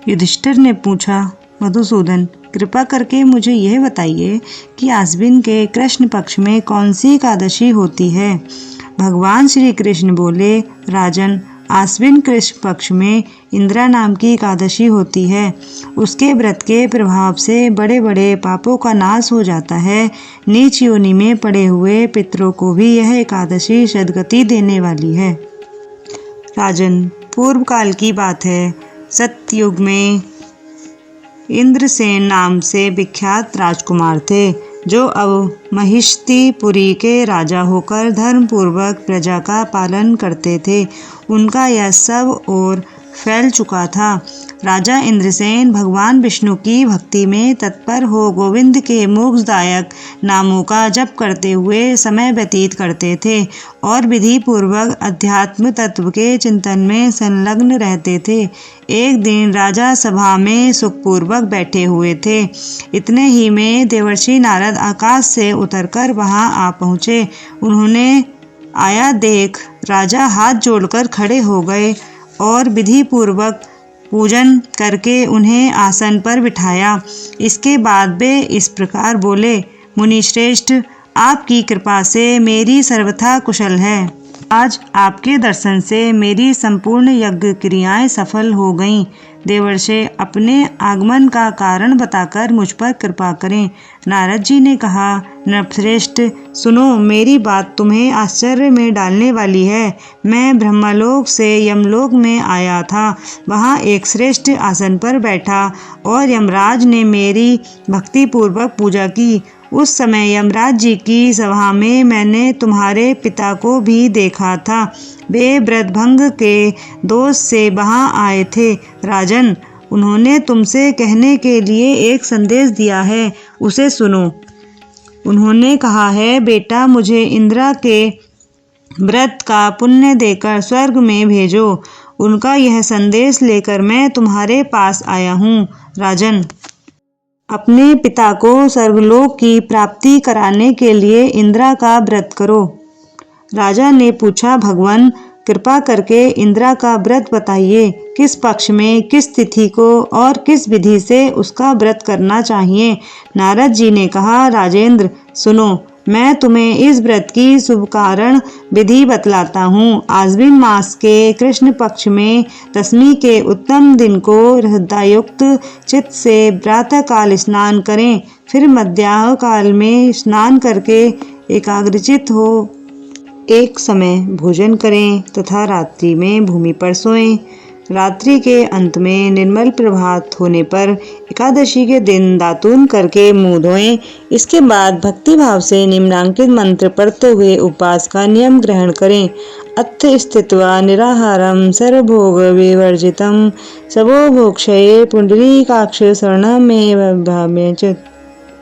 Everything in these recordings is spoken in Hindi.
युधिष्ठिर ने पूछा, मधुसूदन, कृपा करके मुझे यह बताइए कि आश्विन के कृष्ण पक्ष में कौन सी एकादशी होती है। भगवान श्री कृष्ण बोले, राजन, आश्विन कृष्ण पक्ष में इंद्रा नाम की एकादशी होती है। उसके व्रत के प्रभाव से बड़े बड़े पापों का नाश हो जाता है। नीच योनि में पड़े हुए पितरों को भी यह एकादशी सद्गति देने वाली है। राजन, पूर्व काल की बात है। सत्ययुग में इंद्रसेन नाम से विख्यात राजकुमार थे, जो अब महिष्टिपुरी के राजा होकर धर्मपूर्वक प्रजा का पालन करते थे। उनका यह सब और फैल चुका था। राजा इंद्रसेन भगवान विष्णु की भक्ति में तत्पर हो गोविंद के मोक्षदायक नामों का जप करते हुए समय व्यतीत करते थे और विधि पूर्वक अध्यात्म तत्व के चिंतन में संलग्न रहते थे। एक दिन राजा सभा में सुखपूर्वक बैठे हुए थे। इतने ही में देवर्षि नारद आकाश से उतरकर वहां आ पहुँचे। उन्होंने आया देख राजा हाथ जोड़कर खड़े हो गए और विधि पूर्वक पूजन करके उन्हें आसन पर बिठाया। इसके बाद वे इस प्रकार बोले, मुनिश्रेष्ठ, आपकी कृपा से मेरी सर्वथा कुशल है। आज आपके दर्शन से मेरी संपूर्ण यज्ञ क्रियाएं सफल हो गईं। देवर्षि, अपने आगमन का कारण बताकर मुझ पर कृपा करें। नारद जी ने कहा, नृपश्रेष्ठ, सुनो, मेरी बात तुम्हें आश्चर्य में डालने वाली है। मैं ब्रह्मलोक से यमलोक में आया था। वहाँ एक श्रेष्ठ आसन पर बैठा और यमराज ने मेरी भक्तिपूर्वक पूजा की। उस समय यमराज जी की सभा में मैंने तुम्हारे पिता को भी देखा था। वे व्रतभंग के दोष से वहाँ आए थे। राजन, उन्होंने तुमसे कहने के लिए एक संदेश दिया है, उसे सुनो। उन्होंने कहा है, बेटा, मुझे इंद्रा के व्रत का पुण्य देकर स्वर्ग में भेजो। उनका यह संदेश लेकर मैं तुम्हारे पास आया हूँ। राजन, अपने पिता को स्वर्गलोक की प्राप्ति कराने के लिए इंद्रा का व्रत करो। राजा ने पूछा, भगवान, कृपा करके इंद्रा का व्रत बताइए। किस पक्ष में, किस तिथि को और किस विधि से उसका व्रत करना चाहिए। नारद जी ने कहा, राजेंद्र, सुनो, मैं तुम्हें इस व्रत की शुभ कारण विधि बतलाता हूँ। आश्विन मास के कृष्ण पक्ष में दशमी के उत्तम दिन को हृदयुक्त चित्त से प्रातः काल स्नान करें। फिर मध्याह्न काल में स्नान करके एकाग्रचित्त हो एक समय भोजन करें तथा रात्रि में भूमि पर सोएं। रात्रि के अंत में निर्मल प्रभात होने पर एकादशी के दिन दातून करके मुंह धोएं। इसके बाद भक्ति भाव से निम्नांकित मंत्र पढ़ते हुए उपवास का नियम ग्रहण करें। अथ स्थित्वा निराहारं सर्वभोग विवर्जितं सबो भोक्षये पुंडरीकाक्ष शरणमेव भाम्य।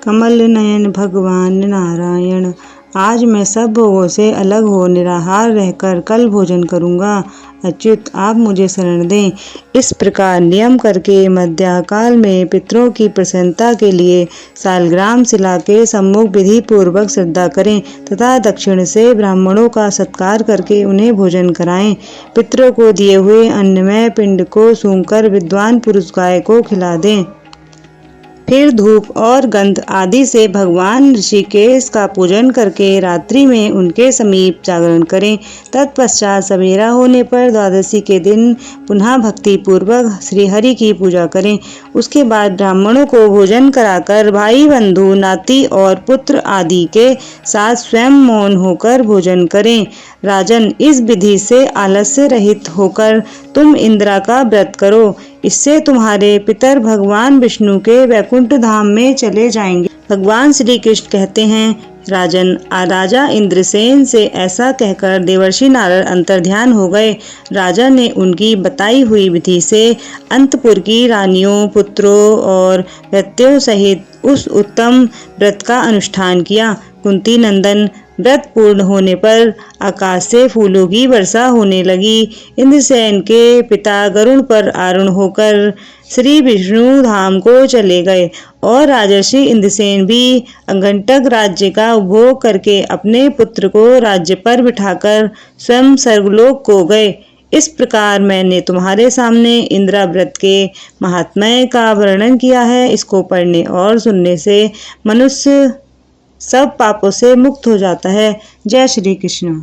कमल नयन भगवान नारायण, आज मैं सब भोगों से अलग हो निराहार रहकर कल भोजन करूंगा। अच्युत, आप मुझे शरण दें। इस प्रकार नियम करके मध्याह्न काल में पितरों की प्रसन्नता के लिए सालग्राम शिला के सम्मुख विधि पूर्वक श्रद्धा करें तथा दक्षिण से ब्राह्मणों का सत्कार करके उन्हें भोजन कराएं। पितरों को दिए हुए अन्नमय पिंड को सूंघकर विद्वान पुरुष गाय को खिला दें। फिर धूप और गंध आदि से भगवान ऋषिकेश का पूजन करके रात्रि में उनके समीप जागरण करें। तत्पश्चात सवेरा होने पर द्वादशी के दिन पुनः भक्ति पूर्वक श्रीहरि की पूजा करें। उसके बाद ब्राह्मणों को भोजन कराकर भाई बंधु नाती और पुत्र आदि के साथ स्वयं मौन होकर भोजन करें। राजन, इस विधि से आलस्य रहित होकर तुम इंद्रा का व्रत करो। इससे तुम्हारे पितर भगवान विष्णु के वैकुंठ धाम में चले जाएंगे। भगवान श्री कृष्ण कहते हैं, राजन, राजा इंद्रसेन से ऐसा कहकर देवर्षि नारद अंतर्ध्यान हो गए। राजा ने उनकी बताई हुई विधि से अंतपुर की रानियों, पुत्रों और भृत्यों सहित उस उत्तम व्रत का अनुष्ठान किया। कुंती नंदन, व्रत पूर्ण होने पर आकाश से फूलों की वर्षा होने लगी। इंद्रसेन के पिता गरुड़ पर आरूढ़ होकर श्री विष्णु धाम को चले गए और राजर्षि इंद्रसेन भी अंगंटक राज्य का उपभोग करके अपने पुत्र को राज्य पर बिठाकर स्वयं स्वर्गलोक को गए। इस प्रकार मैंने तुम्हारे सामने इंदिरा व्रत के महात्म्य का वर्णन किया है। इसको पढ़ने और सुनने से मनुष्य सब पापों से मुक्त हो जाता है। जय श्री कृष्ण।